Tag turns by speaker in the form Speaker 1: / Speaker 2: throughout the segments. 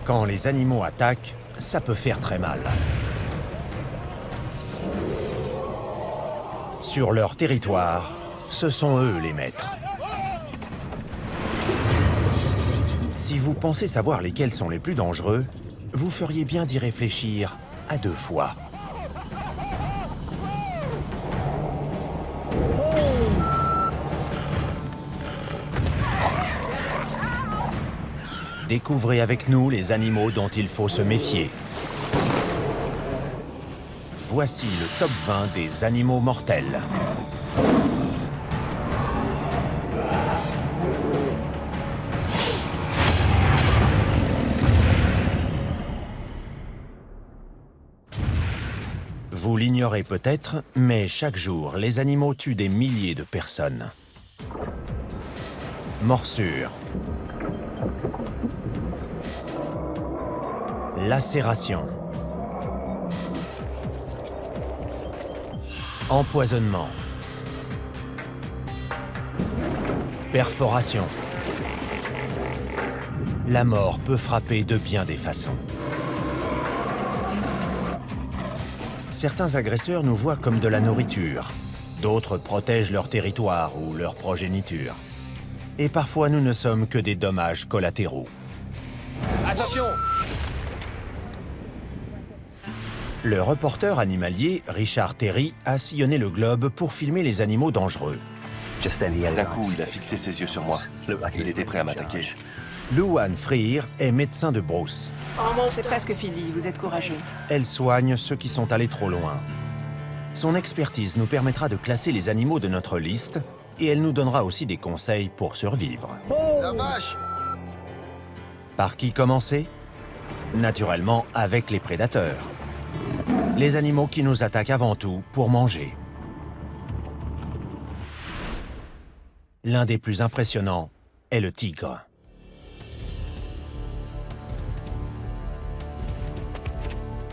Speaker 1: Quand les animaux attaquent, ça peut faire très mal. Sur leur territoire, ce sont eux les maîtres. Si vous pensez savoir lesquels sont les plus dangereux, vous feriez bien d'y réfléchir à 2 fois. Découvrez avec nous les animaux dont il faut se méfier. Voici le top 20 des animaux mortels. Vous l'ignorez peut-être, mais chaque jour, les animaux tuent des milliers de personnes. Morsures. Lacération. Empoisonnement. Perforation. La mort peut frapper de bien des façons. Certains agresseurs nous voient comme de la nourriture. D'autres protègent leur territoire ou leur progéniture. Et parfois, nous ne sommes que des dommages collatéraux.
Speaker 2: Attention!
Speaker 1: Le reporter animalier Richard Terry a sillonné le globe pour filmer les animaux dangereux.
Speaker 3: D'un coup, il a fixé ses yeux sur moi. Il était prêt à m'attaquer.
Speaker 1: Louane Freer est médecin de brousse.
Speaker 4: C'est presque fini, vous êtes courageux.
Speaker 1: Elle soigne ceux qui sont allés trop loin. Son expertise nous permettra de classer les animaux de notre liste et elle nous donnera aussi des conseils pour survivre.
Speaker 2: La vache!
Speaker 1: Par qui commencer? Naturellement, avec les prédateurs. Les animaux qui nous attaquent avant tout pour manger. L'un des plus impressionnants est le tigre.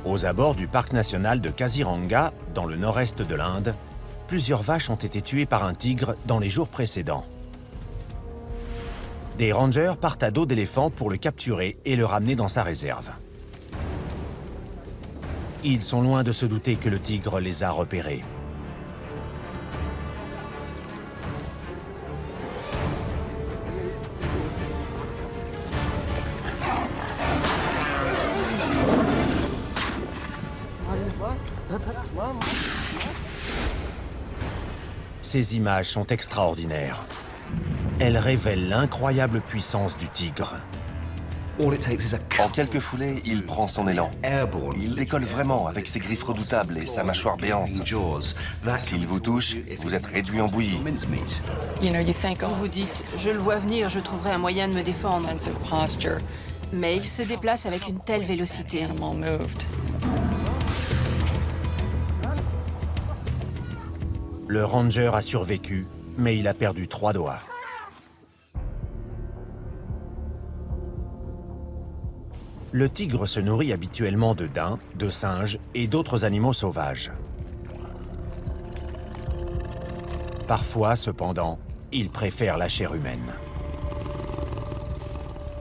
Speaker 1: Aux abords du parc national de Kaziranga, dans le nord-est de l'Inde, plusieurs vaches ont été tuées par un tigre dans les jours précédents. Des rangers partent à dos d'éléphant pour le capturer et le ramener dans sa réserve. Ils sont loin de se douter que le tigre les a repérés. Ces images sont extraordinaires. Elles révèlent l'incroyable puissance du tigre.
Speaker 3: En quelques foulées, il prend son élan. Il décolle vraiment avec ses griffes redoutables et sa mâchoire béante. S'il vous touche, vous êtes réduit en bouillie.
Speaker 4: Quand vous dites « je le vois venir, je trouverai un moyen de me défendre », mais il se déplace avec une telle vélocité.
Speaker 1: Le ranger a survécu, mais il a perdu 3 doigts. Le tigre se nourrit habituellement de daims, de singes et d'autres animaux sauvages. Parfois, cependant, il préfère la chair humaine.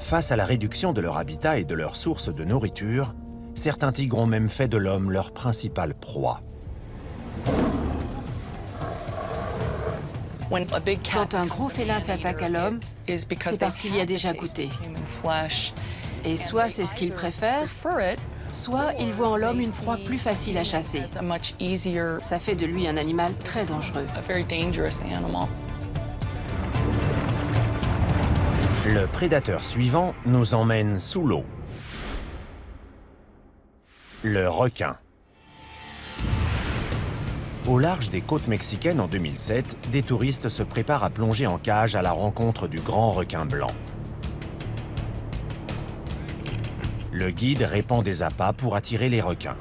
Speaker 1: Face à la réduction de leur habitat et de leur source de nourriture, certains tigres ont même fait de l'homme leur principale proie.
Speaker 4: Quand un gros félin s'attaque à l'homme, c'est parce qu'il y a déjà goûté. Et soit c'est ce qu'il préfère, soit il voit en l'homme une proie plus facile à chasser. Ça fait de lui un animal très dangereux.
Speaker 1: Le prédateur suivant nous emmène sous l'eau. Le requin. Au large des côtes mexicaines en 2007, des touristes se préparent à plonger en cage à la rencontre du grand requin blanc. Le guide répand des appâts pour attirer les requins.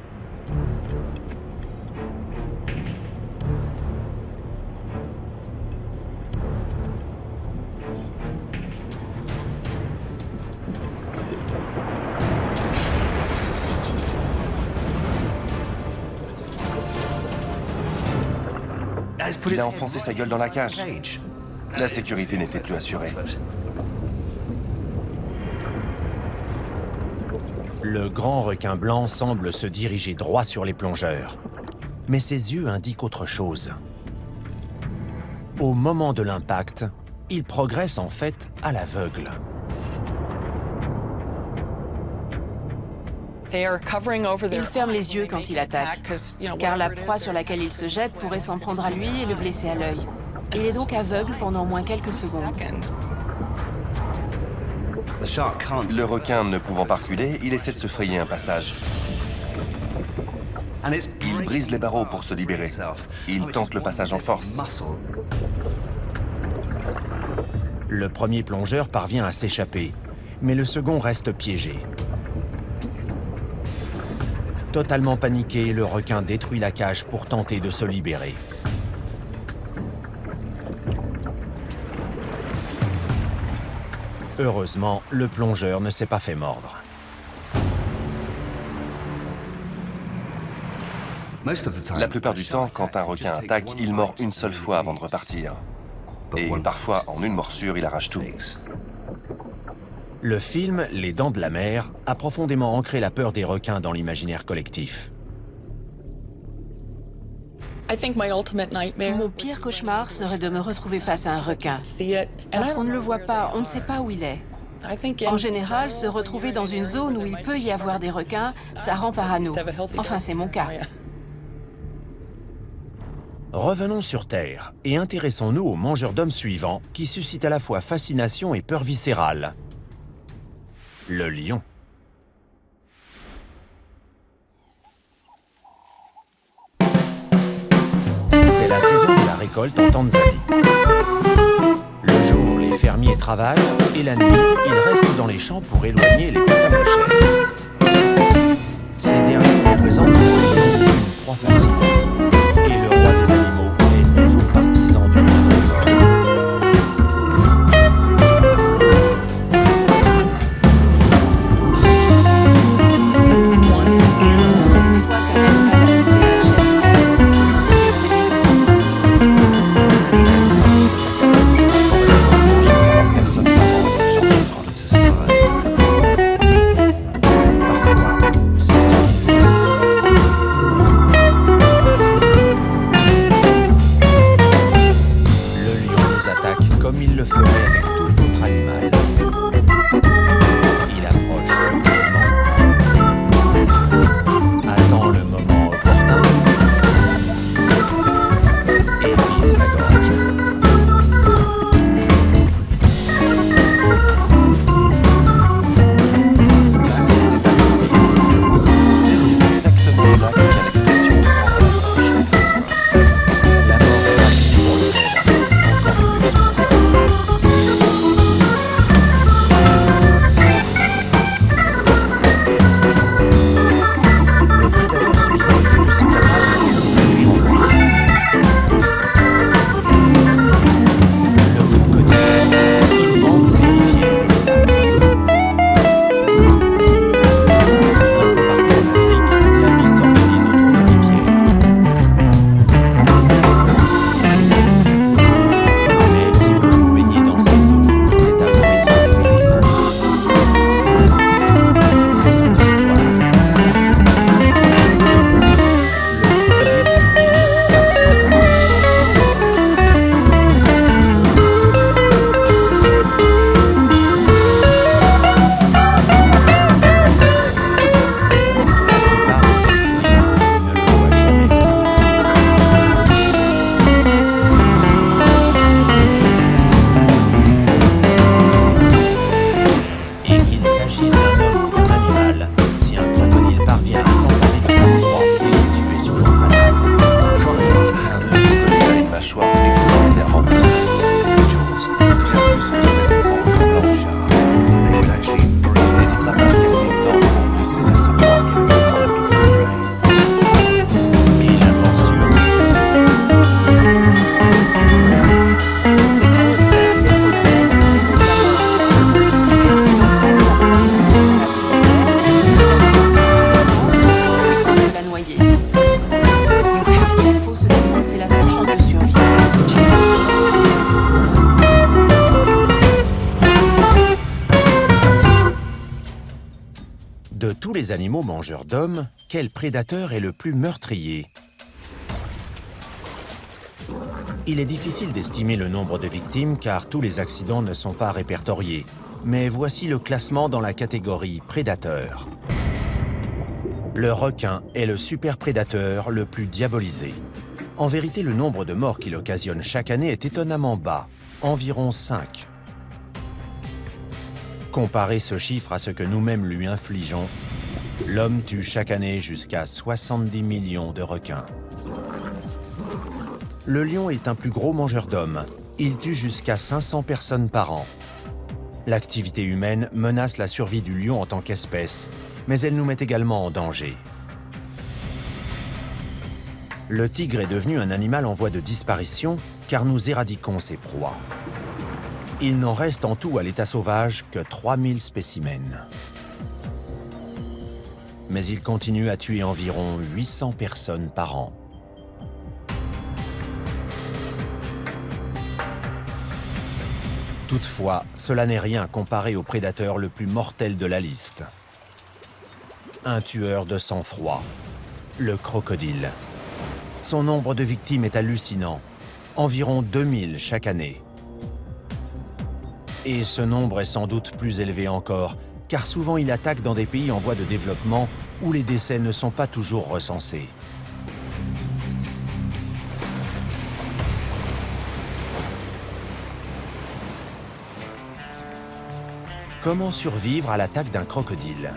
Speaker 3: Il a enfoncé sa gueule dans la cage. La sécurité n'était plus assurée.
Speaker 1: Le grand requin blanc semble se diriger droit sur les plongeurs. Mais ses yeux indiquent autre chose. Au moment de l'impact, il progresse en fait à l'aveugle.
Speaker 4: Il ferme les yeux quand il attaque, car la proie sur laquelle il se jette pourrait s'en prendre à lui et le blesser à l'œil. Il est donc aveugle pendant au moins quelques secondes.
Speaker 3: Le requin ne pouvant pas reculer, il essaie de se frayer un passage. Il brise les barreaux pour se libérer. Il tente le passage en force.
Speaker 1: Le premier plongeur parvient à s'échapper, mais le second reste piégé. Totalement paniqué, le requin détruit la cage pour tenter de se libérer. Heureusement, le plongeur ne s'est pas fait mordre.
Speaker 3: La plupart du temps, quand un requin attaque, il mord une seule fois avant de repartir. Et parfois, en une morsure, il arrache tout.
Speaker 1: Le film « Les Dents de la mer » a profondément ancré la peur des requins dans l'imaginaire collectif.
Speaker 4: Mon pire cauchemar serait de me retrouver face à un requin. Parce qu'on ne le voit pas, on ne sait pas où il est. En général, se retrouver dans une zone où il peut y avoir des requins, ça rend parano. Enfin, c'est mon cas.
Speaker 1: Revenons sur Terre et intéressons-nous au mangeur d'hommes suivant qui suscite à la fois fascination et peur viscérale. Le lion. C'est la saison de la récolte en Tanzanie. Le jour, les fermiers travaillent et la nuit, ils restent dans les champs pour éloigner les patamochères. Ces derniers représentent pour les lions une proie facile. Et le roi des animaux est toujours partisan du moindre effort. Comme il le ferait avec tout autre animal. Il approche furtivement, attend le moment opportun et vise la gorge.
Speaker 3: C'est exactement là que vient l'expression « prendre la gorge ».
Speaker 1: La mort est rapide pour le zèbre, encore plus souvent. Le prédateur suivant était aussi capable de réduire en loin. Le crocodile immense les rivières et les lacs. Un peu partout en Afrique, la vie s'organise autour des rivières. Mais si vous vous baignez dans ces eaux, c'est à vos risques et périls. C'est son territoire, c'est son plaisir. Le patient quand il s'enfuit. La plupart de ces fouilles ne le voient jamais venir. Et qu'il s'agisse d'un homme ou d'un animal, si un crocodile parvient à s'emparer de sa proie, l'issue est souvent fatale.
Speaker 3: Le crocodile a une mâchoire extraordinairement puissante. Bien plus que celle du grand blanche. Il n'hésitera pas à se casser une dent pour mieux saisir sa proie et le mettra en pitié.
Speaker 1: Et la morsure
Speaker 4: C'est ce qu'on appelle la mort. Et il entraîne sa proie sur lui.
Speaker 1: De tous les animaux mangeurs d'hommes, quel prédateur est le plus meurtrier? Il est difficile d'estimer le nombre de victimes car tous les accidents ne sont pas répertoriés. Mais voici le classement dans la catégorie prédateur. Le requin est le superprédateur le plus diabolisé. En vérité, le nombre de morts qu'il occasionne chaque année est étonnamment bas, environ 5. Comparez ce chiffre à ce que nous-mêmes lui infligeons. L'homme tue chaque année jusqu'à 70 millions de requins. Le lion est un plus gros mangeur d'hommes. Il tue jusqu'à 500 personnes par an. L'activité humaine menace la survie du lion en tant qu'espèce, mais elle nous met également en danger. Le tigre est devenu un animal en voie de disparition car nous éradiquons ses proies. Il n'en reste en tout à l'état sauvage que 3000 spécimens. Mais il continue à tuer environ 800 personnes par an. Toutefois, cela n'est rien comparé au prédateur le plus mortel de la liste. Un tueur de sang-froid, le crocodile. Son nombre de victimes est hallucinant, environ 2000 chaque année. Et ce nombre est sans doute plus élevé encore, car souvent il attaque dans des pays en voie de développement où les décès ne sont pas toujours recensés. Comment survivre à l'attaque d'un crocodile?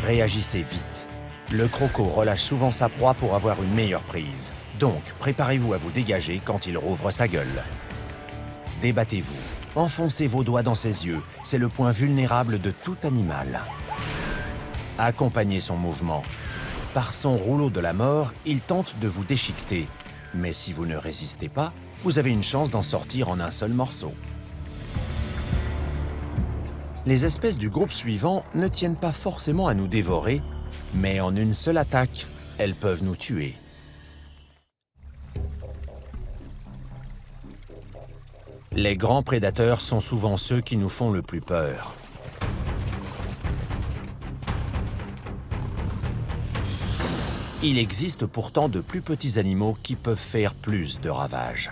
Speaker 1: Réagissez vite. Le croco relâche souvent sa proie pour avoir une meilleure prise. Donc, préparez-vous à vous dégager quand il rouvre sa gueule. Débattez-vous. Enfoncez vos doigts dans ses yeux. C'est le point vulnérable de tout animal. Accompagnez son mouvement. Par son rouleau de la mort, il tente de vous déchiqueter. Mais si vous ne résistez pas, vous avez une chance d'en sortir en un seul morceau. Les espèces du groupe suivant ne tiennent pas forcément à nous dévorer, mais en une seule attaque, elles peuvent nous tuer. Les grands prédateurs sont souvent ceux qui nous font le plus peur. Il existe pourtant de plus petits animaux qui peuvent faire plus de ravages.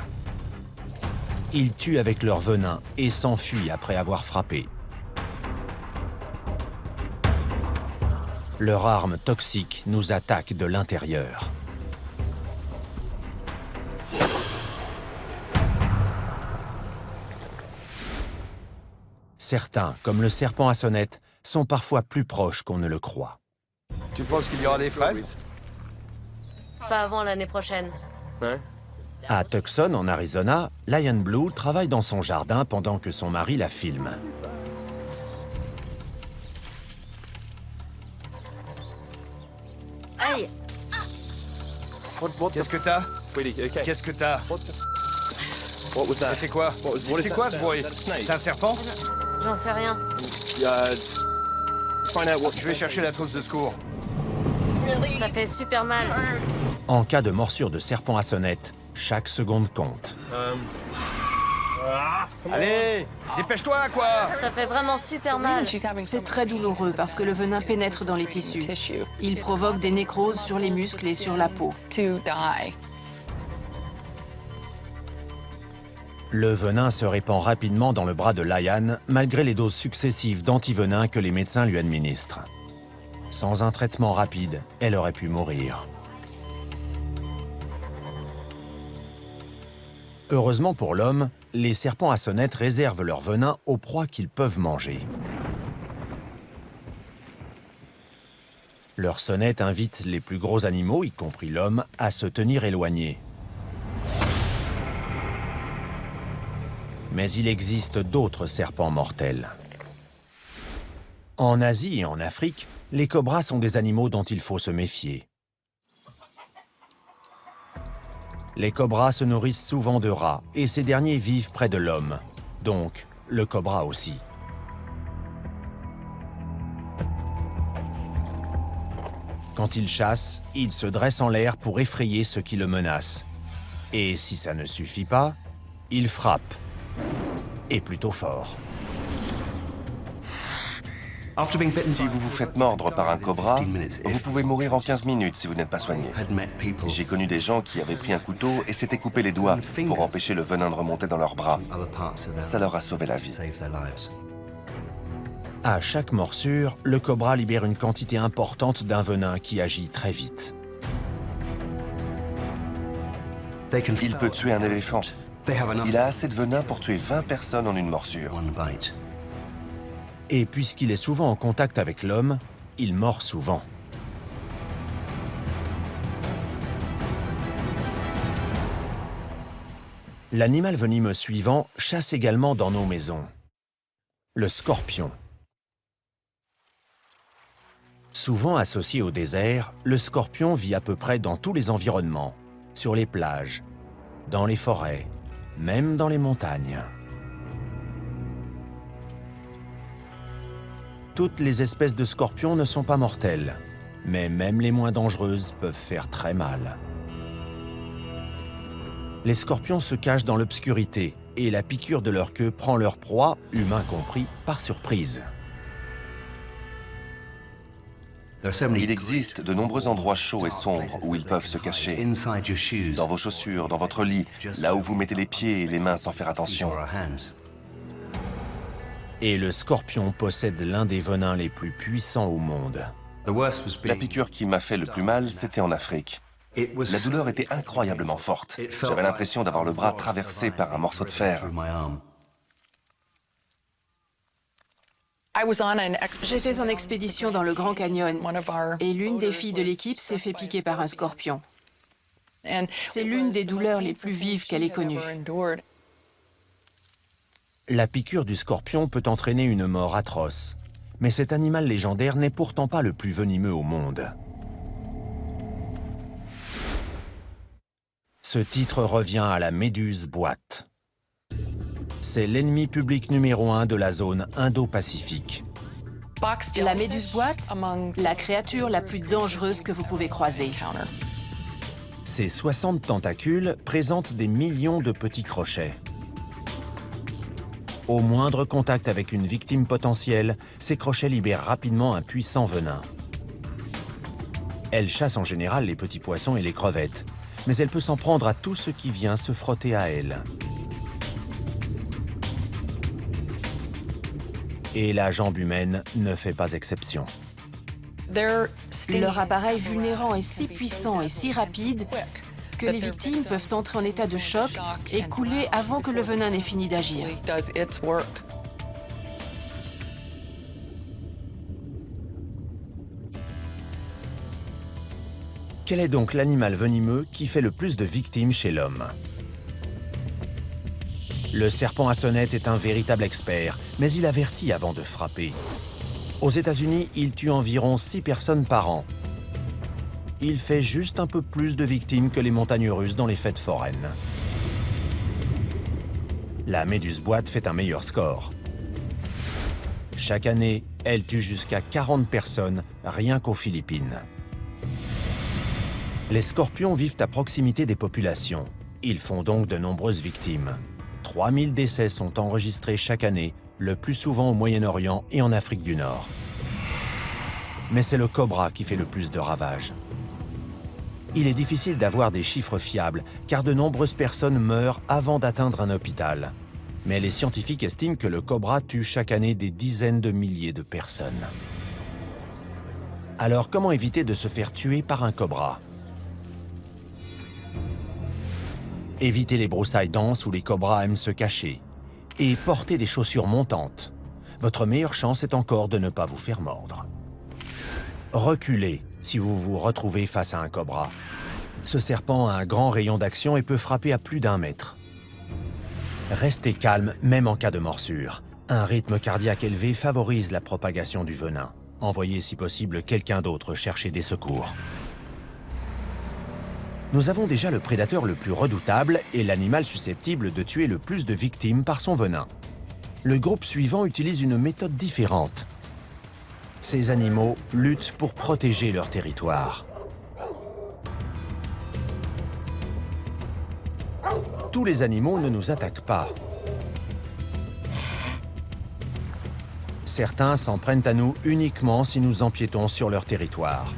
Speaker 1: Ils tuent avec leur venin et s'enfuient après avoir frappé. Leur arme toxique nous attaque de l'intérieur. Certains, comme le serpent à sonnette, sont parfois plus proches qu'on ne le croit.
Speaker 2: Tu penses qu'il y aura des fraises?
Speaker 5: Pas avant l'année prochaine.
Speaker 1: À Tucson, en Arizona, Lion Blue travaille dans son jardin pendant que son mari la filme.
Speaker 5: Aïe!
Speaker 2: Qu'est-ce que t'as? Qu'est-ce que t'as? C'était quoi? C'est quoi ce bruit? C'est un serpent?
Speaker 5: J'en sais rien.
Speaker 2: Je vais chercher la trousse de secours.
Speaker 5: Ça fait super mal.
Speaker 1: En cas de morsure de serpent à sonnette, chaque seconde compte.
Speaker 2: Allez, dépêche-toi, quoi!
Speaker 5: Ça fait vraiment super mal.
Speaker 4: C'est très douloureux parce que le venin pénètre dans les tissus. Il provoque des nécroses sur les muscles et sur la peau.
Speaker 1: Le venin se répand rapidement dans le bras de Lion, malgré les doses successives d'antivenin que les médecins lui administrent. Sans un traitement rapide, elle aurait pu mourir. Heureusement pour l'homme, les serpents à sonnette réservent leur venin aux proies qu'ils peuvent manger. Leur sonnette invite les plus gros animaux, y compris l'homme, à se tenir éloignés. Mais il existe d'autres serpents mortels. En Asie et en Afrique, les cobras sont des animaux dont il faut se méfier. Les cobras se nourrissent souvent de rats et ces derniers vivent près de l'homme, donc le cobra aussi. Quand il chasse, il se dresse en l'air pour effrayer ceux qui le menacent. Et si ça ne suffit pas, il frappe, et plutôt fort.
Speaker 3: Si vous vous faites mordre par un cobra, vous pouvez mourir en 15 minutes si vous n'êtes pas soigné. J'ai connu des gens qui avaient pris un couteau et s'étaient coupé les doigts pour empêcher le venin de remonter dans leurs bras. Ça leur a sauvé la vie.
Speaker 1: À chaque morsure, le cobra libère une quantité importante d'un venin qui agit très vite.
Speaker 3: Il peut tuer un éléphant. Il a assez de venin pour tuer 20 personnes en une morsure.
Speaker 1: Et puisqu'il est souvent en contact avec l'homme, il mord souvent. L'animal venimeux suivant chasse également dans nos maisons. Le scorpion. Souvent associé au désert, le scorpion vit à peu près dans tous les environnements, sur les plages, dans les forêts, même dans les montagnes. Toutes les espèces de scorpions ne sont pas mortelles, mais même les moins dangereuses peuvent faire très mal. Les scorpions se cachent dans l'obscurité et la piqûre de leur queue prend leur proie, humain compris, par surprise.
Speaker 3: Il existe de nombreux endroits chauds et sombres où ils peuvent se cacher. Dans vos chaussures, dans votre lit, là où vous mettez les pieds et les mains sans faire attention.
Speaker 1: Et le scorpion possède l'un des venins les plus puissants au monde.
Speaker 3: La piqûre qui m'a fait le plus mal, c'était en Afrique. La douleur était incroyablement forte. J'avais l'impression d'avoir le bras traversé par un morceau de fer.
Speaker 4: J'étais en expédition dans le Grand Canyon et l'une des filles de l'équipe s'est fait piquer par un scorpion. C'est l'une des douleurs les plus vives qu'elle ait connues.
Speaker 1: La piqûre du scorpion peut entraîner une mort atroce. Mais cet animal légendaire n'est pourtant pas le plus venimeux au monde. Ce titre revient à la méduse boîte. C'est l'ennemi public numéro 1 de la zone Indo-Pacifique.
Speaker 4: La méduse boîte, la créature la plus dangereuse que vous pouvez croiser.
Speaker 1: Ses 60 tentacules présentent des millions de petits crochets. Au moindre contact avec une victime potentielle, ces crochets libèrent rapidement un puissant venin. Elle chasse en général les petits poissons et les crevettes, mais elle peut s'en prendre à tout ce qui vient se frotter à elle. Et la jambe humaine ne fait pas exception.
Speaker 4: Leur appareil vulnérant est si puissant et si rapide que les victimes peuvent entrer en état de choc et couler avant que le venin n'ait fini d'agir.
Speaker 1: Quel est donc l'animal venimeux qui fait le plus de victimes chez l'homme? Le serpent à sonnette est un véritable expert, mais il avertit avant de frapper. Aux États-Unis, il tue environ 6 personnes par an. Il fait juste un peu plus de victimes que les montagnes russes dans les fêtes foraines. La méduse boîte fait un meilleur score. Chaque année, elle tue jusqu'à 40 personnes, rien qu'aux Philippines. Les scorpions vivent à proximité des populations. Ils font donc de nombreuses victimes. 3000 décès sont enregistrés chaque année, le plus souvent au Moyen-Orient et en Afrique du Nord. Mais c'est le cobra qui fait le plus de ravages. Il est difficile d'avoir des chiffres fiables, car de nombreuses personnes meurent avant d'atteindre un hôpital. Mais les scientifiques estiment que le cobra tue chaque année des dizaines de milliers de personnes. Alors comment éviter de se faire tuer par un cobra? Évitez les broussailles denses où les cobras aiment se cacher. Et portez des chaussures montantes. Votre meilleure chance est encore de ne pas vous faire mordre. Reculez si vous vous retrouvez face à un cobra. Ce serpent a un grand rayon d'action et peut frapper à plus d'1 mètre. Restez calme même en cas de morsure. Un rythme cardiaque élevé favorise la propagation du venin. Envoyez si possible quelqu'un d'autre chercher des secours. Nous avons déjà le prédateur le plus redoutable et l'animal susceptible de tuer le plus de victimes par son venin. Le groupe suivant utilise une méthode différente. Ces animaux luttent pour protéger leur territoire. Tous les animaux ne nous attaquent pas. Certains s'en prennent à nous uniquement si nous empiétons sur leur territoire.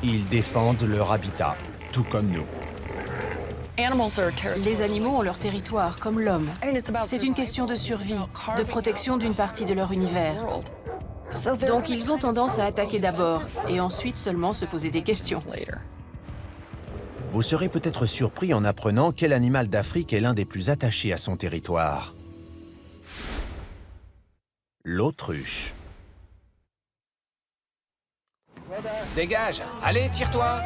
Speaker 1: Ils défendent leur habitat, tout comme nous.
Speaker 4: Les animaux ont leur territoire, comme l'homme. C'est une question de survie, de protection d'une partie de leur univers. Donc ils ont tendance à attaquer d'abord, et ensuite seulement se poser des questions.
Speaker 1: Vous serez peut-être surpris en apprenant quel animal d'Afrique est l'un des plus attachés à son territoire. L'autruche.
Speaker 2: Dégage! Allez, tire-toi!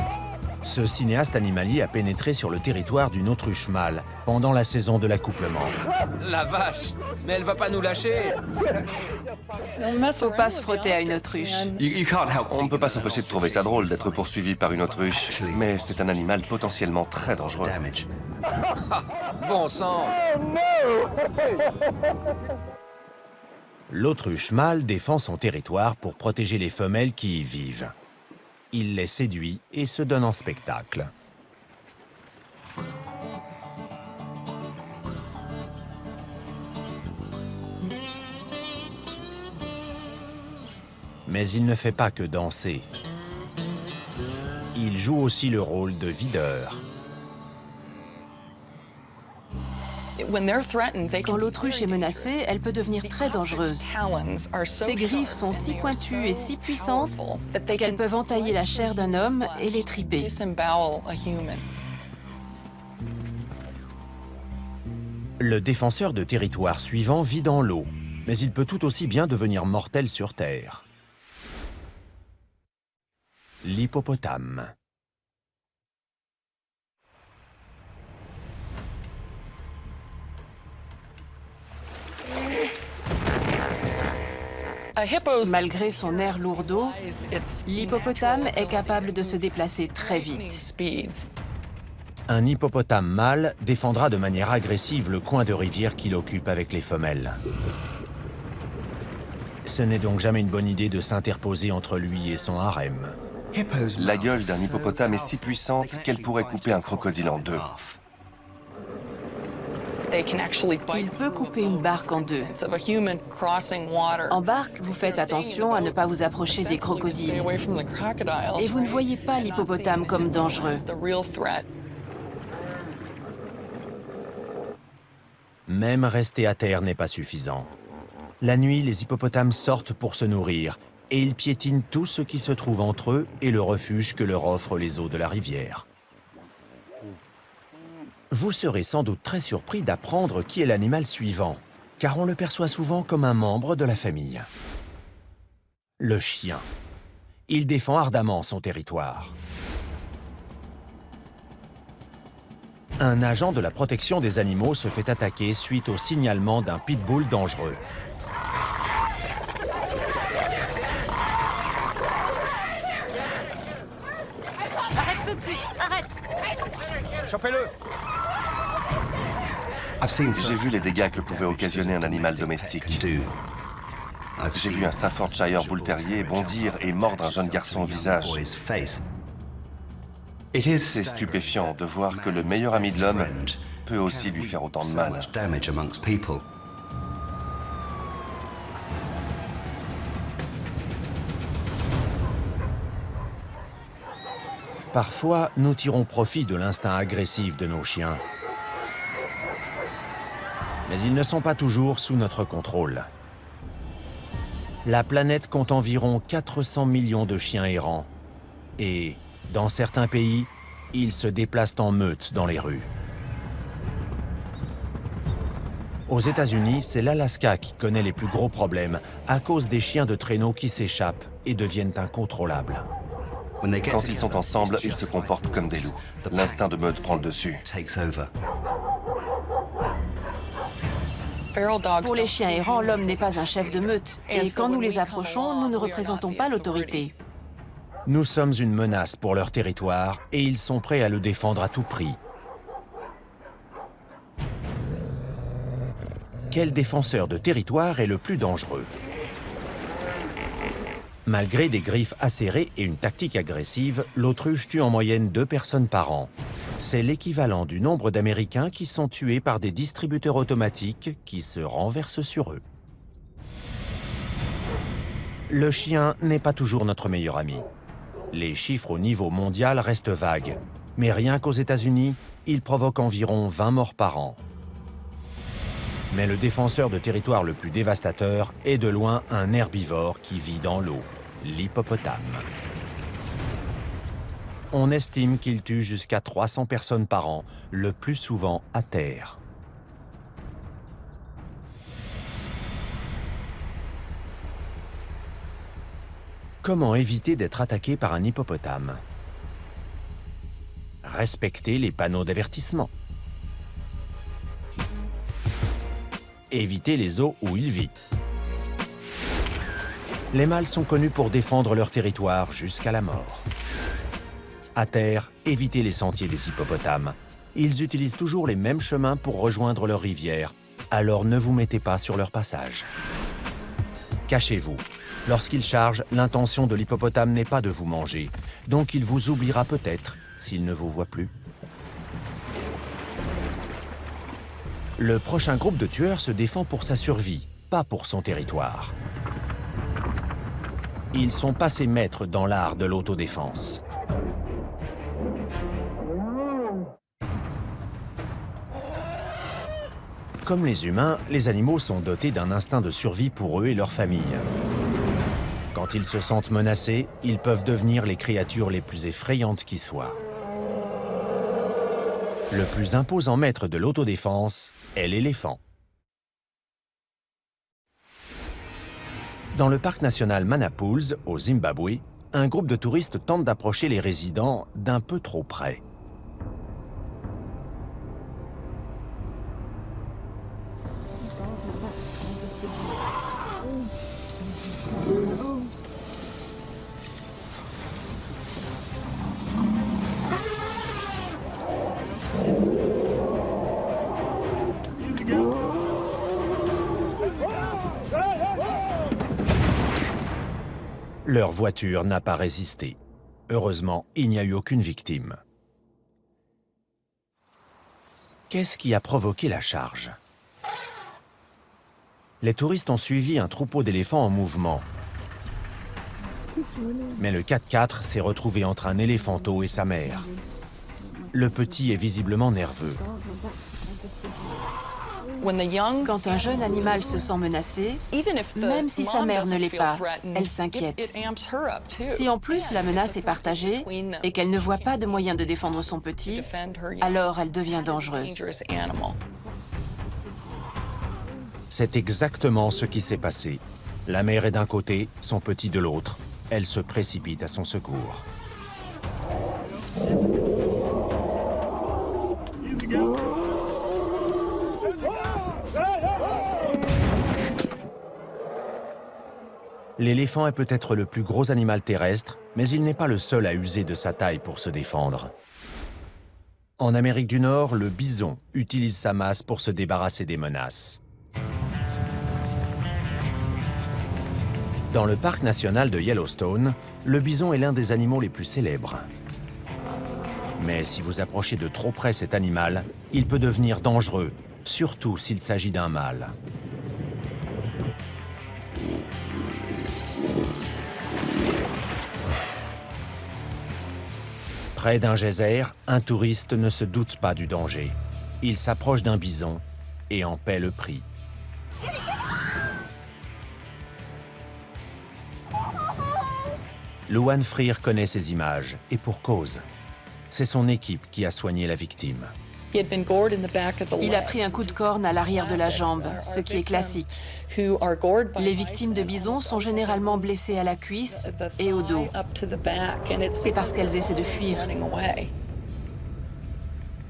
Speaker 1: Ce cinéaste animalier a pénétré sur le territoire d'une autruche mâle pendant la saison de l'accouplement.
Speaker 2: La vache! Mais elle va pas nous lâcher!
Speaker 4: Faut pas se frotter à une autruche.
Speaker 6: On ne peut pas s'empêcher de trouver ça drôle d'être poursuivi par une autruche, mais c'est un animal potentiellement très dangereux.
Speaker 2: Bon sang!
Speaker 1: L'autruche mâle défend son territoire pour protéger les femelles qui y vivent. Il les séduit et se donne en spectacle. Mais il ne fait pas que danser. Il joue aussi le rôle de videur.
Speaker 4: Quand l'autruche est menacée, elle peut devenir très dangereuse. Ses griffes sont si pointues et si puissantes qu'elles peuvent entailler la chair d'un homme et l'étriper.
Speaker 1: Le défenseur de territoire suivant vit dans l'eau, mais il peut tout aussi bien devenir mortel sur terre. L'hippopotame.
Speaker 4: Malgré son air lourd d'eau, l'hippopotame est capable de se déplacer très vite.
Speaker 1: Un hippopotame mâle défendra de manière agressive le coin de rivière qu'il occupe avec les femelles. Ce n'est donc jamais une bonne idée de s'interposer entre lui et son harem.
Speaker 6: La gueule d'un hippopotame est si puissante qu'elle pourrait couper un crocodile en deux.
Speaker 4: Il peut couper une barque en deux. En barque, vous faites attention à ne pas vous approcher des crocodiles. Et vous ne voyez pas l'hippopotame comme dangereux.
Speaker 1: Même rester à terre n'est pas suffisant. La nuit, les hippopotames sortent pour se nourrir et ils piétinent tout ce qui se trouve entre eux et le refuge que leur offrent les eaux de la rivière. Vous serez sans doute très surpris d'apprendre qui est l'animal suivant, car on le perçoit souvent comme un membre de la famille. Le chien. Il défend ardemment son territoire. Un agent de la protection des animaux se fait attaquer suite au signalement d'un pitbull dangereux.
Speaker 5: Arrête tout de suite, arrête!
Speaker 2: Chopez-le!
Speaker 6: J'ai vu les dégâts que pouvait occasionner un animal domestique. J'ai vu un Staffordshire Bull Terrier bondir et mordre un jeune garçon au visage. C'est stupéfiant de voir que le meilleur ami de l'homme peut aussi lui faire autant de mal.
Speaker 1: Parfois, nous tirons profit de l'instinct agressif de nos chiens. Mais ils ne sont pas toujours sous notre contrôle. La planète compte environ 400 millions de chiens errants. Et, dans certains pays, ils se déplacent en meute dans les rues. Aux États-Unis, c'est l'Alaska qui connaît les plus gros problèmes à cause des chiens de traîneau qui s'échappent et deviennent incontrôlables.
Speaker 6: Quand ils sont ensemble, ils se comportent comme des loups. L'instinct de meute prend le dessus.
Speaker 4: Pour les chiens errants, l'homme n'est pas un chef de meute. Et quand nous les approchons, nous ne représentons pas l'autorité.
Speaker 1: Nous sommes une menace pour leur territoire et ils sont prêts à le défendre à tout prix. Quel défenseur de territoire est le plus dangereux? Malgré des griffes acérées et une tactique agressive, l'autruche tue en moyenne 2 personnes par an. C'est l'équivalent du nombre d'Américains qui sont tués par des distributeurs automatiques qui se renversent sur eux. Le chien n'est pas toujours notre meilleur ami. Les chiffres au niveau mondial restent vagues, mais rien qu'aux États-Unis, il provoque environ 20 morts par an. Mais le défenseur de territoire le plus dévastateur est de loin un herbivore qui vit dans l'eau, l'hippopotame. On estime qu'il tue jusqu'à 300 personnes par an, le plus souvent à terre. Comment éviter d'être attaqué par un hippopotame? Respectez les panneaux d'avertissement. Évitez les eaux où il vit. Les mâles sont connus pour défendre leur territoire jusqu'à la mort. À terre, évitez les sentiers des hippopotames. Ils utilisent toujours les mêmes chemins pour rejoindre leur rivière, alors ne vous mettez pas sur leur passage. Cachez-vous. Lorsqu'il charge, l'intention de l'hippopotame n'est pas de vous manger, donc il vous oubliera peut-être s'il ne vous voit plus. Le prochain groupe de tueurs se défend pour sa survie, pas pour son territoire. Ils sont passés maîtres dans l'art de l'autodéfense. Comme les humains, les animaux sont dotés d'un instinct de survie pour eux et leur famille. Quand ils se sentent menacés, ils peuvent devenir les créatures les plus effrayantes qui soient. Le plus imposant maître de l'autodéfense est l'éléphant. Dans le parc national Manapouls, au Zimbabwe, un groupe de touristes tente d'approcher les résidents d'un peu trop près. Leur voiture n'a pas résisté. Heureusement, il n'y a eu aucune victime. Qu'est-ce qui a provoqué la charge? Les touristes ont suivi un troupeau d'éléphants en mouvement. Mais le 4x4 s'est retrouvé entre un éléphanteau et sa mère. Le petit est visiblement nerveux.
Speaker 4: Quand un jeune animal se sent menacé, même si sa mère ne l'est pas, elle s'inquiète. Si en plus la menace est partagée et qu'elle ne voit pas de moyen de défendre son petit, alors elle devient dangereuse.
Speaker 1: C'est exactement ce qui s'est passé. La mère est d'un côté, son petit de l'autre. Elle se précipite à son secours. L'éléphant est peut-être le plus gros animal terrestre, mais il n'est pas le seul à user de sa taille pour se défendre. En Amérique du Nord, le bison utilise sa masse pour se débarrasser des menaces. Dans le parc national de Yellowstone, le bison est l'un des animaux les plus célèbres. Mais si vous approchez de trop près cet animal, il peut devenir dangereux, surtout s'il s'agit d'un mâle. Près d'un geyser, un touriste ne se doute pas du danger. Il s'approche d'un bison et en paie le prix. Luan Freer connaît ces images, et pour cause. C'est son équipe qui a soigné la victime.
Speaker 4: Il a pris un coup de corne à l'arrière de la jambe, ce qui est classique. Les victimes de bison sont généralement blessées à la cuisse et au dos. C'est parce qu'elles essaient de fuir.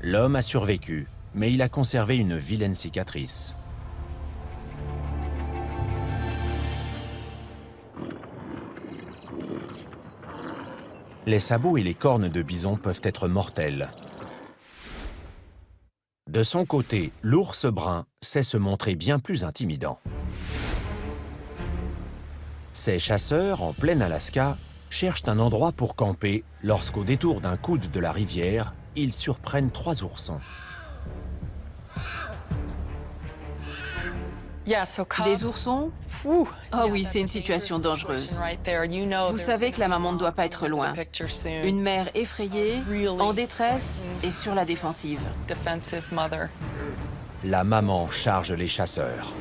Speaker 1: L'homme a survécu, mais il a conservé une vilaine cicatrice. Les sabots et les cornes de bison peuvent être mortels. De son côté, l'ours brun sait se montrer bien plus intimidant. Ces chasseurs, en plein Alaska, cherchent un endroit pour camper lorsqu'au détour d'un coude de la rivière, ils surprennent 3 oursons.
Speaker 4: Des oursons, Oh oui, c'est une situation dangereuse. Vous savez que la maman ne doit pas être loin. Une mère effrayée, en détresse et sur la défensive.
Speaker 1: La maman charge les chasseurs.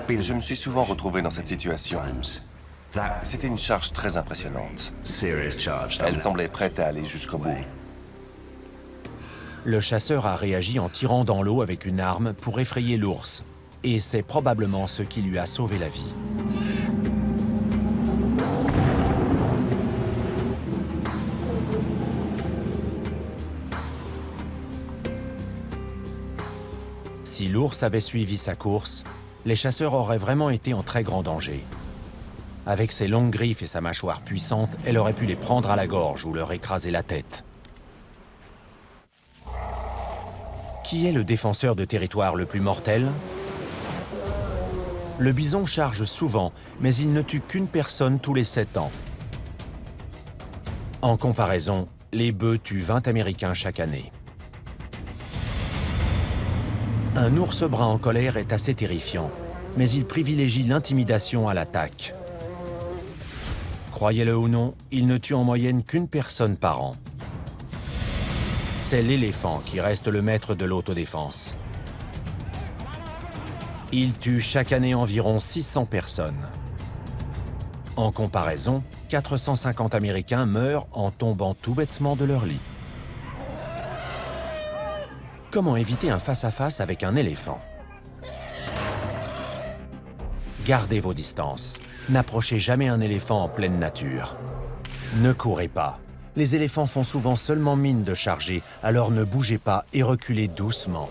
Speaker 6: Je me suis souvent retrouvé dans cette situation. C'était une charge très impressionnante. Elle semblait prête à aller jusqu'au bout.
Speaker 1: Le chasseur a réagi en tirant dans l'eau avec une arme pour effrayer l'ours. Et c'est probablement ce qui lui a sauvé la vie. Si l'ours avait suivi sa course, les chasseurs auraient vraiment été en très grand danger. Avec ses longues griffes et sa mâchoire puissante, elle aurait pu les prendre à la gorge ou leur écraser la tête. Qui est le défenseur de territoire le plus mortel? Le bison charge souvent, mais il ne tue qu'une personne tous les 7 ans. En comparaison, les bœufs tuent 20 Américains chaque année. Un ours brun en colère est assez terrifiant, mais il privilégie l'intimidation à l'attaque. Croyez-le ou non, il ne tue en moyenne qu'une personne par an. C'est l'éléphant qui reste le maître de l'autodéfense. Il tue chaque année environ 600 personnes. En comparaison, 450 Américains meurent en tombant tout bêtement de leur lit. Comment éviter un face-à-face avec un éléphant? Gardez vos distances. N'approchez jamais un éléphant en pleine nature. Ne courez pas. Les éléphants font souvent seulement mine de charger, alors ne bougez pas et reculez doucement.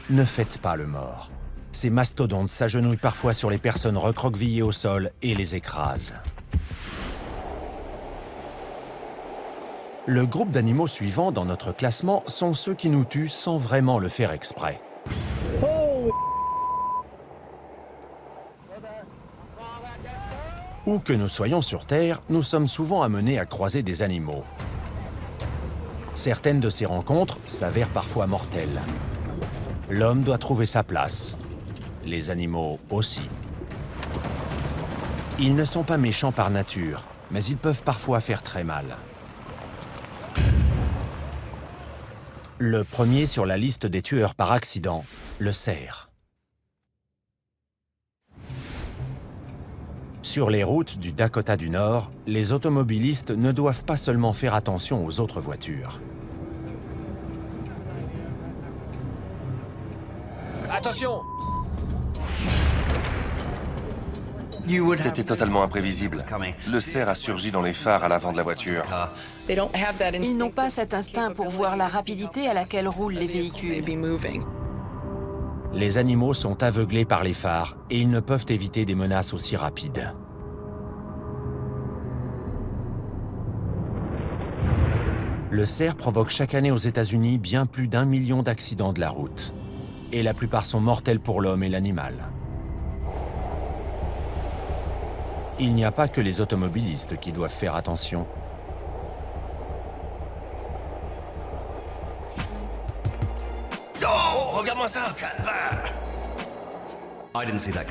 Speaker 1: Ne faites pas le mort. Ces mastodontes s'agenouillent parfois sur les personnes recroquevillées au sol et les écrasent. Le groupe d'animaux suivant dans notre classement sont ceux qui nous tuent sans vraiment le faire exprès. Où que nous soyons sur Terre, nous sommes souvent amenés à croiser des animaux. Certaines de ces rencontres s'avèrent parfois mortelles. L'homme doit trouver sa place. Les animaux aussi. Ils ne sont pas méchants par nature, mais ils peuvent parfois faire très mal. Le premier sur la liste des tueurs par accident, le cerf. Sur les routes du Dakota du Nord, les automobilistes ne doivent pas seulement faire attention aux autres voitures.
Speaker 2: Attention!
Speaker 6: C'était totalement imprévisible. Le cerf a surgi dans les phares à l'avant de la voiture.
Speaker 4: Ils n'ont pas cet instinct pour voir la rapidité à laquelle roulent les véhicules.
Speaker 1: Les animaux sont aveuglés par les phares et ils ne peuvent éviter des menaces aussi rapides. Le cerf provoque chaque année aux États-Unis bien plus d'1 million d'accidents de la route. Et la plupart sont mortels pour l'homme et l'animal. Il n'y a pas que les automobilistes qui doivent faire attention.
Speaker 6: Oh, regarde-moi ça!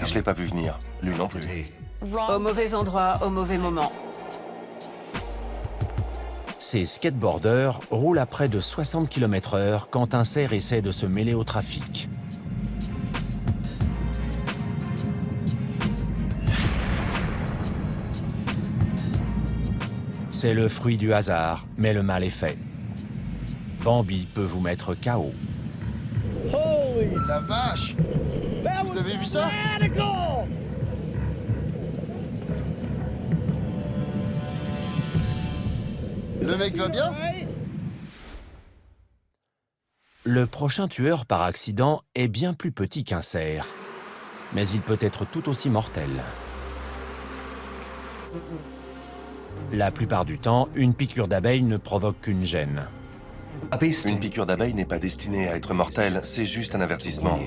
Speaker 6: Je l'ai pas vu venir, lui non plus.
Speaker 4: Au mauvais endroit, au mauvais moment.
Speaker 1: Ces skateboarders roulent à près de 60 km/h quand un cerf essaie de se mêler au trafic. C'est le fruit du hasard, mais le mal est fait. Bambi peut vous mettre KO.
Speaker 2: La vache! Vous avez vu ça? Le mec va bien?
Speaker 1: Le prochain tueur par accident est bien plus petit qu'un cerf, mais il peut être tout aussi mortel. La plupart du temps, une piqûre d'abeille ne provoque qu'une gêne.
Speaker 6: Une piqûre d'abeille n'est pas destinée à être mortelle, c'est juste un avertissement.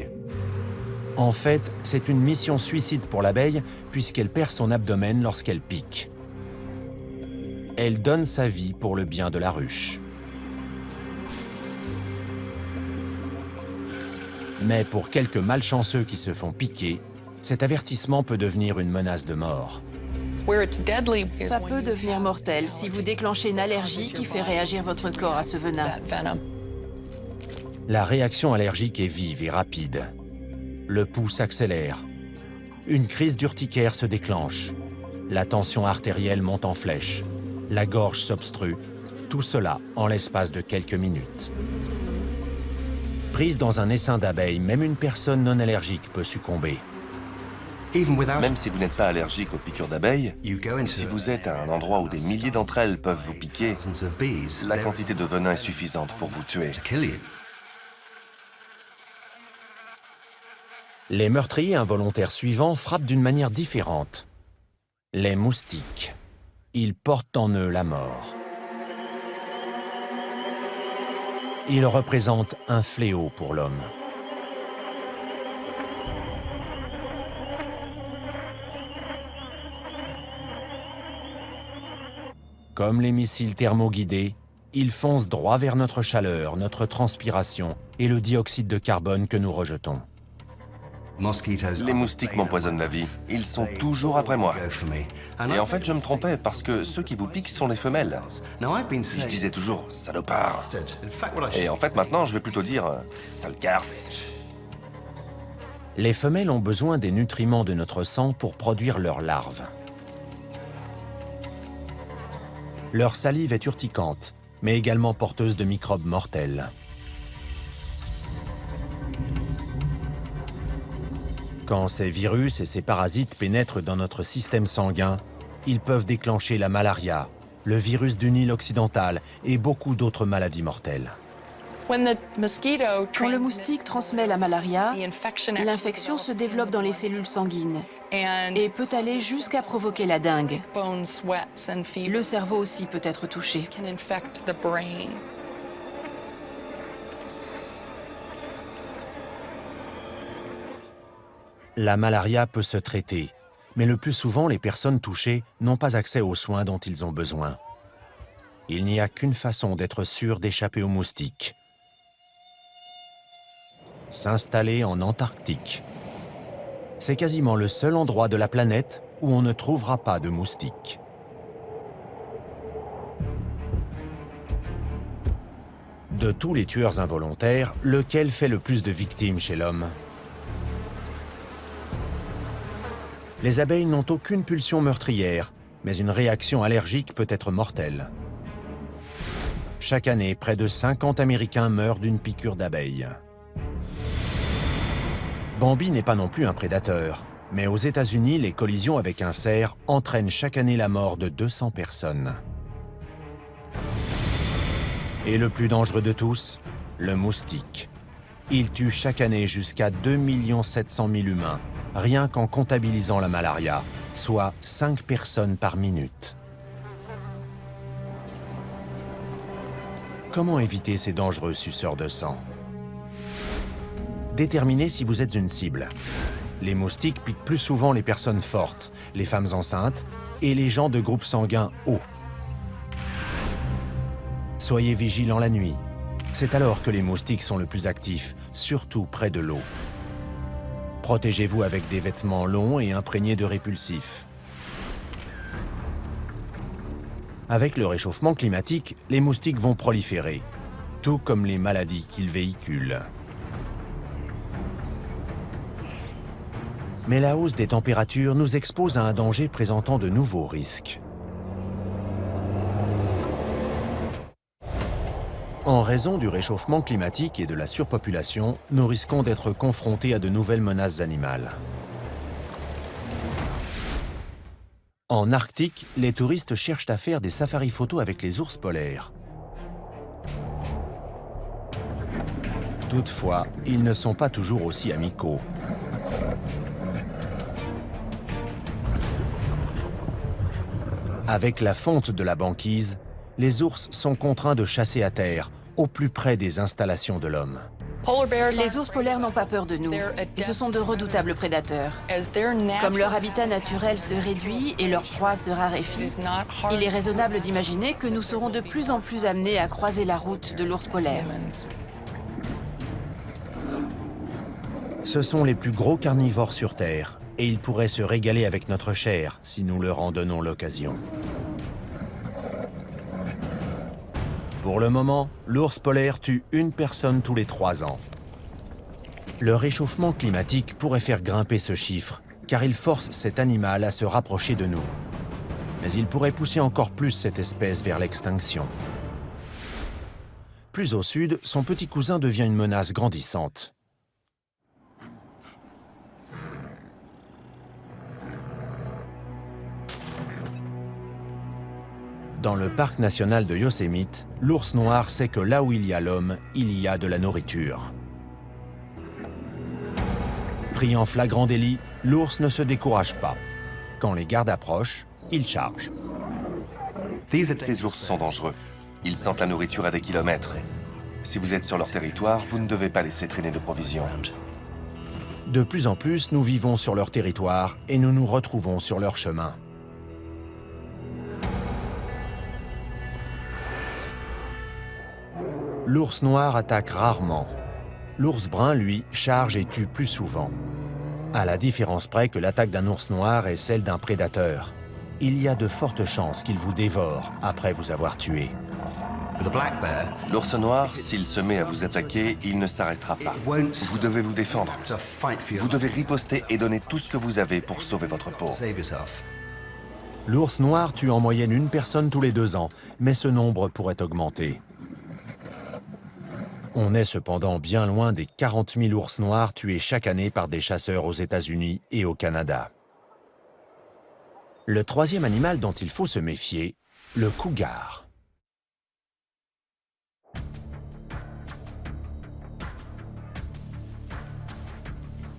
Speaker 1: En fait, c'est une mission suicide pour l'abeille puisqu'elle perd son abdomen lorsqu'elle pique. Elle donne sa vie pour le bien de la ruche. Mais pour quelques malchanceux qui se font piquer, cet avertissement peut devenir une menace de mort.
Speaker 4: Ça peut devenir mortel si vous déclenchez une allergie qui fait réagir votre corps à ce venin.
Speaker 1: La réaction allergique est vive et rapide. Le pouls s'accélère. Une crise d'urticaire se déclenche. La tension artérielle monte en flèche. La gorge s'obstrue. Tout cela en l'espace de quelques minutes. Prise dans un essaim d'abeilles, même une personne non allergique peut succomber.
Speaker 6: Même si vous n'êtes pas allergique aux piqûres d'abeilles, si vous êtes à un endroit où des milliers d'entre elles peuvent vous piquer, la quantité de venin est suffisante pour vous tuer.
Speaker 1: Les meurtriers involontaires suivants frappent d'une manière différente. Les moustiques. Ils portent en eux la mort. Ils représentent un fléau pour l'homme. Comme les missiles thermoguidés, ils foncent droit vers notre chaleur, notre transpiration et le dioxyde de carbone que nous rejetons.
Speaker 6: Les moustiques m'empoisonnent la vie. Ils sont toujours après moi. Et en fait, je me trompais parce que ceux qui vous piquent sont les femelles. Je disais toujours « salopard ». Et en fait, maintenant, je vais plutôt dire « sale garce ».
Speaker 1: Les femelles ont besoin des nutriments de notre sang pour produire leurs larves. Leur salive est urticante, mais également porteuse de microbes mortels. Quand ces virus et ces parasites pénètrent dans notre système sanguin, ils peuvent déclencher la malaria, le virus du Nil occidental et beaucoup d'autres maladies mortelles.
Speaker 4: Quand le moustique transmet la malaria, l'infection se développe dans les cellules sanguines et peut aller jusqu'à provoquer la dengue. Le cerveau aussi peut être touché.
Speaker 1: La malaria peut se traiter, mais le plus souvent, les personnes touchées n'ont pas accès aux soins dont ils ont besoin. Il n'y a qu'une façon d'être sûr d'échapper aux moustiques. S'installer en Antarctique. C'est quasiment le seul endroit de la planète où on ne trouvera pas de moustiques. De tous les tueurs involontaires, lequel fait le plus de victimes chez l'homme ? Les abeilles n'ont aucune pulsion meurtrière, mais une réaction allergique peut être mortelle. Chaque année, près de 50 Américains meurent d'une piqûre d'abeille. Bambi n'est pas non plus un prédateur, mais aux États-Unis, les collisions avec un cerf entraînent chaque année la mort de 200 personnes. Et le plus dangereux de tous, le moustique. Il tue chaque année jusqu'à 2 700 000 humains, rien qu'en comptabilisant la malaria, soit 5 personnes par minute. Comment éviter ces dangereux suceurs de sang? Déterminez si vous êtes une cible. Les moustiques piquent plus souvent les personnes fortes, les femmes enceintes et les gens de groupe sanguin haut. Soyez vigilants la nuit. C'est alors que les moustiques sont le plus actifs, surtout près de l'eau. Protégez-vous avec des vêtements longs et imprégnés de répulsifs. Avec le réchauffement climatique, les moustiques vont proliférer, tout comme les maladies qu'ils véhiculent. Mais la hausse des températures nous expose à un danger présentant de nouveaux risques. En raison du réchauffement climatique et de la surpopulation, nous risquons d'être confrontés à de nouvelles menaces animales. En Arctique, les touristes cherchent à faire des safaris photos avec les ours polaires. Toutefois, ils ne sont pas toujours aussi amicaux. Avec la fonte de la banquise, les ours sont contraints de chasser à terre, au plus près des installations de l'homme.
Speaker 4: Les ours polaires n'ont pas peur de nous, et ce sont de redoutables prédateurs. Comme leur habitat naturel se réduit et leur proie se raréfie, il est raisonnable d'imaginer que nous serons de plus en plus amenés à croiser la route de l'ours polaire.
Speaker 1: Ce sont les plus gros carnivores sur Terre, et ils pourraient se régaler avec notre chair si nous leur en donnons l'occasion. Pour le moment, l'ours polaire tue une personne tous les 3 ans. Le réchauffement climatique pourrait faire grimper ce chiffre, car il force cet animal à se rapprocher de nous. Mais il pourrait pousser encore plus cette espèce vers l'extinction. Plus au sud, son petit cousin devient une menace grandissante. Dans le parc national de Yosemite, l'ours noir sait que là où il y a l'homme, il y a de la nourriture. Pris en flagrant délit, l'ours ne se décourage pas. Quand les gardes approchent, il charge.
Speaker 6: Ces ours sont dangereux. Ils sentent la nourriture à des kilomètres. Si vous êtes sur leur territoire, vous ne devez pas laisser traîner de provisions.
Speaker 1: De plus en plus, nous vivons sur leur territoire et nous nous retrouvons sur leur chemin. L'ours noir attaque rarement. L'ours brun, lui, charge et tue plus souvent. À la différence près que l'attaque d'un ours noir est celle d'un prédateur. Il y a de fortes chances qu'il vous dévore après vous avoir tué.
Speaker 6: L'ours noir, s'il se met à vous attaquer, il ne s'arrêtera pas. Vous devez vous défendre. Vous devez riposter et donner tout ce que vous avez pour sauver votre peau.
Speaker 1: L'ours noir tue en moyenne une personne tous les 2 ans, mais ce nombre pourrait augmenter. On est cependant bien loin des 40 000 ours noirs tués chaque année par des chasseurs aux États-Unis et au Canada. Le troisième animal dont il faut se méfier, le cougar.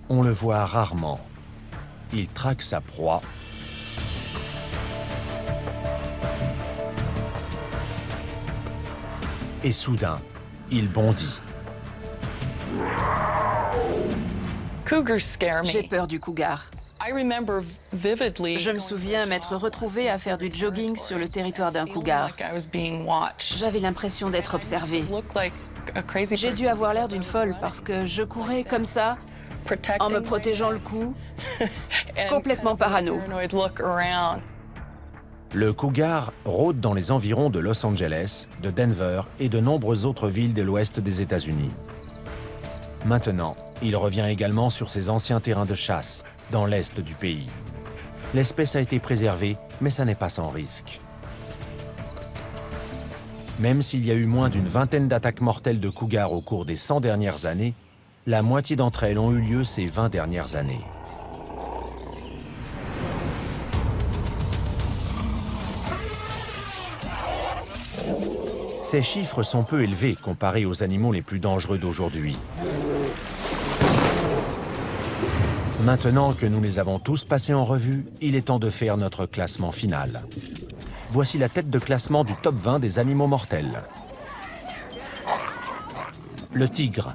Speaker 1: On le voit rarement. Il traque sa proie. Et soudain, il bondit.
Speaker 4: J'ai peur du cougar. Je me souviens m'être retrouvée à faire du jogging sur le territoire d'un cougar. J'avais l'impression d'être observée. J'ai dû avoir l'air d'une folle parce que je courais comme ça, en me protégeant le cou, complètement parano.
Speaker 1: Le cougar rôde dans les environs de Los Angeles, de Denver et de nombreuses autres villes de l'ouest des États-Unis. Maintenant, il revient également sur ses anciens terrains de chasse, dans l'est du pays. L'espèce a été préservée, mais ça n'est pas sans risque. Même s'il y a eu moins d'une vingtaine d'attaques mortelles de cougars au cours des 100 dernières années, la moitié d'entre elles ont eu lieu ces 20 dernières années. Ces chiffres sont peu élevés comparés aux animaux les plus dangereux d'aujourd'hui. Maintenant que nous les avons tous passés en revue, il est temps de faire notre classement final. Voici la tête de classement du top 20 des animaux mortels. Le tigre.